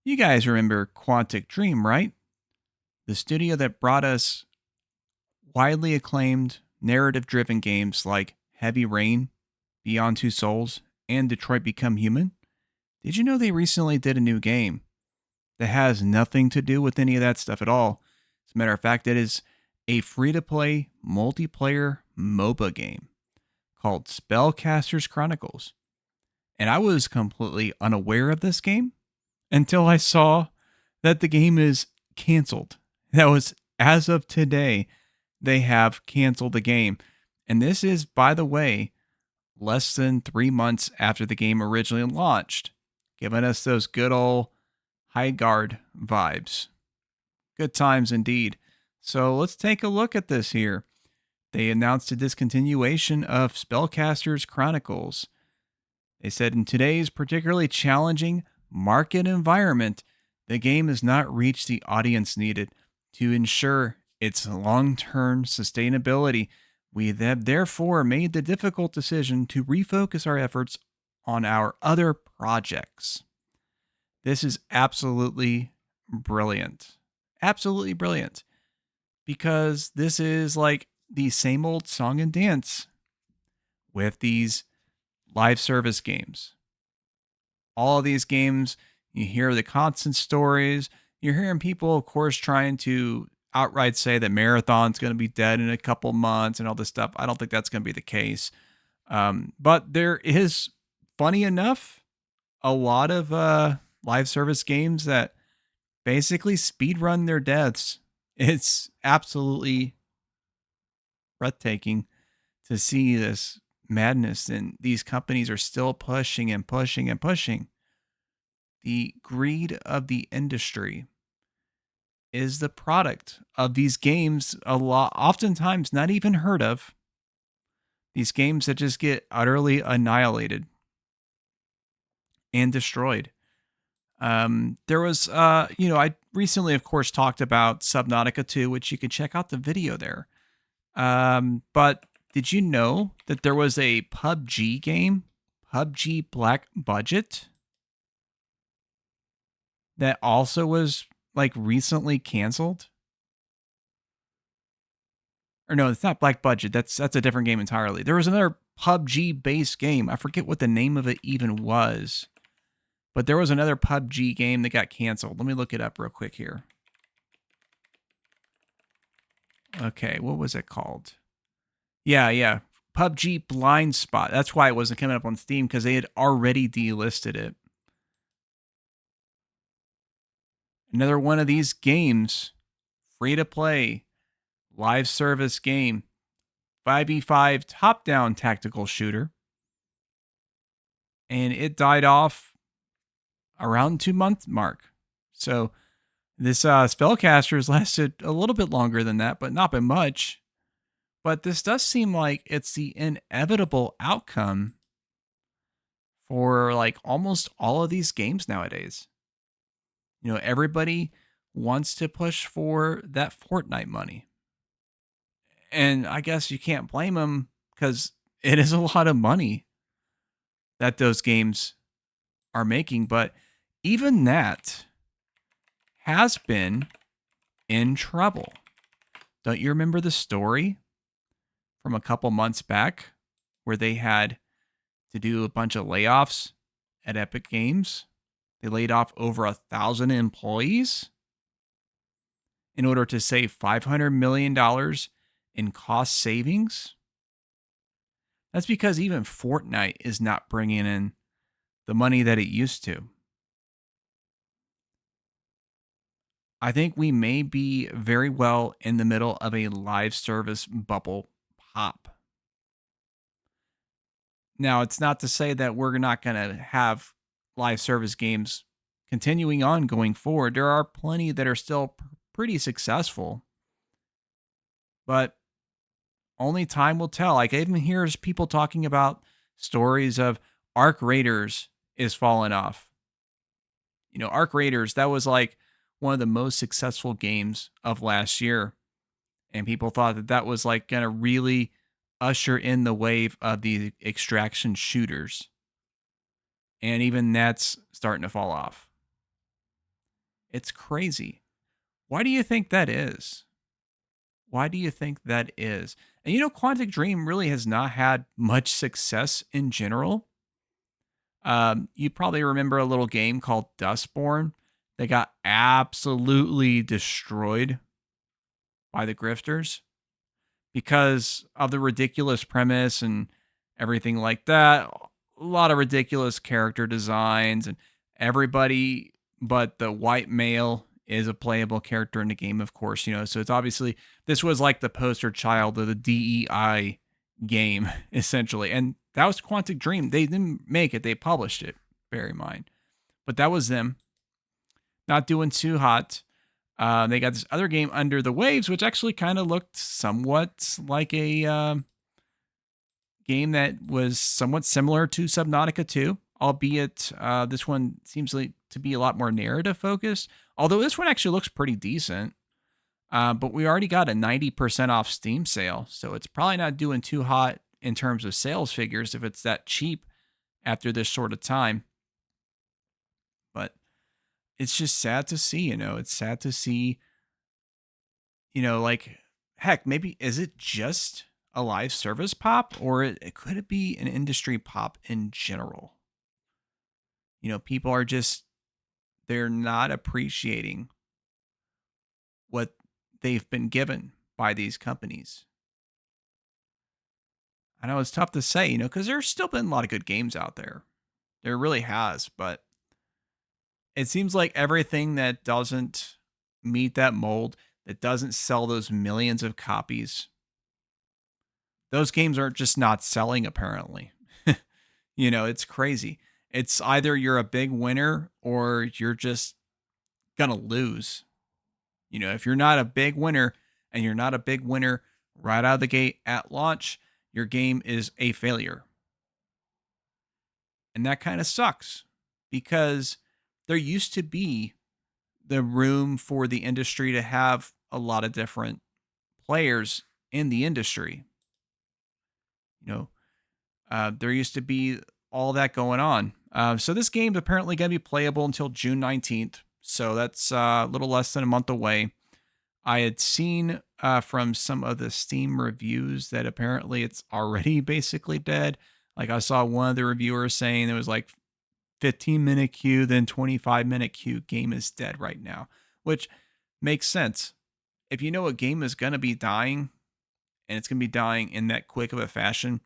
You guys remember Quantic Dream, right? The studio that brought us widely acclaimed narrative driven games like Heavy Rain, Beyond Two Souls, and Detroit Become Human? Did you know they recently did a new game that has nothing to do with any of that stuff at all? As a matter of fact, it is a free to play multiplayer MOBA game called Spellcasters Chronicles. And I was completely unaware of this game until I saw that the game is canceled. That was as of today, they have canceled the game. And this is, by the way, less than 3 months after the game originally launched, giving us those good old Highguard vibes. Good times indeed. So let's take a look at this here. They announced a discontinuation of Spellcasters Chronicles. They said in today's particularly challenging market environment, the game has not reached the audience needed to ensure its long term sustainability. We have therefore made the difficult decision to refocus our efforts on our other projects. This is absolutely brilliant. Absolutely brilliant. Because this is like the same old song and dance with these live service games. All of these games, you hear the constant stories. You're hearing people, of course, trying to outright say that Marathon's going to be dead in a couple months and all this stuff. I don't think that's going to be the case. But there is, funny enough, a lot of live service games that basically speed run their deaths. It's absolutely breathtaking to see this madness, and these companies are still pushing and pushing and pushing. The greed of the industry is the product of these games, a lot oftentimes not even heard of. These games that just get utterly annihilated and destroyed. There was I recently of course talked about Subnautica 2, which you can check out the video there. But did you know that there was a PUBG game, PUBG Black Budget, that also was like recently canceled? Or no, it's not Black Budget. That's a different game entirely. There was another PUBG based game. I forget what the name of it even was. But there was another PUBG game that got canceled. Let me look it up real quick here. Okay, what was it called? Yeah. PUBG Blind Spot. That's why it wasn't coming up on Steam, because they had already delisted it. Another one of these games, free to play, live service game, 5v5 top down tactical shooter. And it died off around 2 month mark. So this Spellcasters lasted a little bit longer than that, but not by much. But this does seem like it's the inevitable outcome for like almost all of these games nowadays. Everybody wants to push for that Fortnite money. And I guess you can't blame them, because it is a lot of money that those games are making. But even that has been in trouble. Don't you remember the story from a couple months back where they had to do a bunch of layoffs at Epic Games? They laid off over 1,000 employees in order to save $500 million in cost savings. That's because even Fortnite is not bringing in the money that it used to. I think we may be very well in the middle of a live service bubble pop. Now, it's not to say that we're not going to have live service games continuing on going forward. There are plenty that are still pretty successful, but only time will tell. Like, I even hear people talking about stories of Arc Raiders is falling off. Arc Raiders, that was like one of the most successful games of last year. And people thought that that was like going to really usher in the wave of the extraction shooters. And even that's starting to fall off. It's crazy. Why do you think that is? Why do you think that is? And Quantic Dream really has not had much success in general. You probably remember a little game called Dustborn. They got absolutely destroyed by the grifters because of the ridiculous premise and everything like that. A lot of ridiculous character designs, and everybody but the white male is a playable character in the game, of course, So it's obviously, this was like the poster child of the DEI game, essentially. And that was Quantic Dream. They didn't make it, they published it, bear in mind. But that was them. Not doing too hot. They got this other game, Under the Waves, which actually kind of looked somewhat like a game that was somewhat similar to Subnautica 2, albeit this one seems like to be a lot more narrative focused. Although this one actually looks pretty decent. But we already got a 90% off Steam sale, so it's probably not doing too hot in terms of sales figures if it's that cheap after this sort of time. But it's just sad to see, it's sad to see, like, heck, maybe is it just a live service pop, or could it be an industry pop in general? People are just, they're not appreciating what they've been given by these companies. I know it's tough to say, because there's still been a lot of good games out there. There really has, but it seems like everything that doesn't meet that mold, that doesn't sell those millions of copies, those games are just not selling, apparently. It's crazy. It's either you're a big winner or you're just going to lose. If you're not a big winner, and you're not a big winner right out of the gate at launch, your game is a failure. And that kind of sucks, because there used to be the room for the industry to have a lot of different players in the industry. There used to be all that going on. So this game's apparently going to be playable until June 19th. So that's a little less than a month away. I had seen from some of the Steam reviews that apparently it's already basically dead. Like, I saw one of the reviewers saying it was like 15-minute queue, then 25-minute queue, game is dead right now, which makes sense. If you know a game is going to be dying, and it's going to be dying in that quick of a fashion,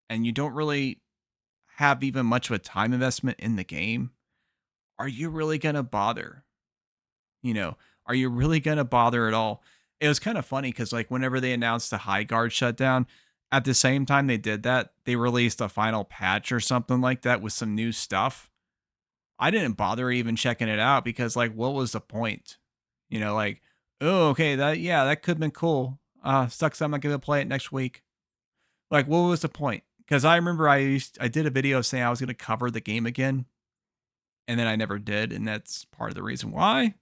and you don't really have even much of a time investment in the game, are you really going to bother? Are you really going to bother at all? It was kind of funny because, like, whenever they announced the Highguard shutdown, at the same time they did that, they released a final patch or something like that with some new stuff. I didn't bother even checking it out because, like, what was the point? Like, oh, okay, that could have been cool. Sucks I'm not going to play it next week. Like, what was the point? Because I remember I did a video saying I was going to cover the game again, and then I never did, and that's part of the reason why.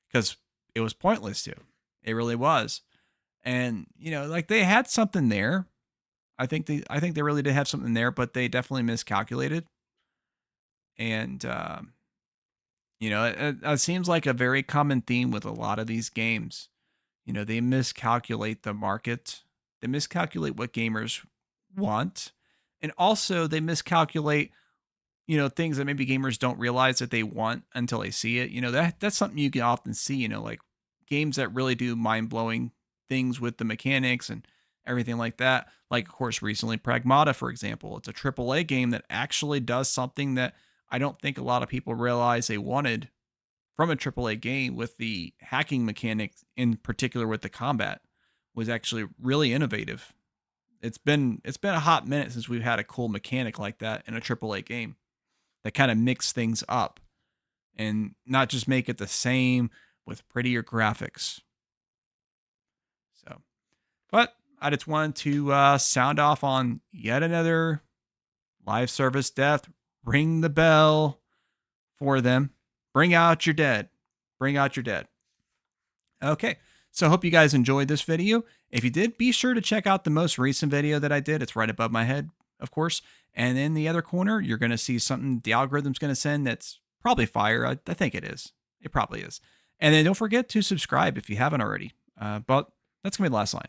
Because it was pointless to. It really was. And, like, they had something there. I think they really did have something there, but they definitely miscalculated. And, it seems like a very common theme with a lot of these games. They miscalculate the market. They miscalculate what gamers want. And also they miscalculate, things that maybe gamers don't realize that they want until they see it. That's something you can often see, like games that really do mind-blowing things with the mechanics and everything like that. Like, of course, recently Pragmata, for example. It's a AAA game that actually does something that I don't think a lot of people realize they wanted from a AAA game, with the hacking mechanics, in particular with the combat, was actually really innovative. It's been a hot minute since we've had a cool mechanic like that in a AAA game that kind of mix things up and not just make it the same with prettier graphics. So, but I just wanted to sound off on yet another live service death. Ring the bell for them. Bring out your dead. Bring out your dead. Okay, so I hope you guys enjoyed this video. If you did, be sure to check out the most recent video that I did. It's right above my head, of course. And in the other corner, you're going to see something the algorithm's going to send that's probably fire. I think it is. It probably is. And then don't forget to subscribe if you haven't already. But that's going to be the last line.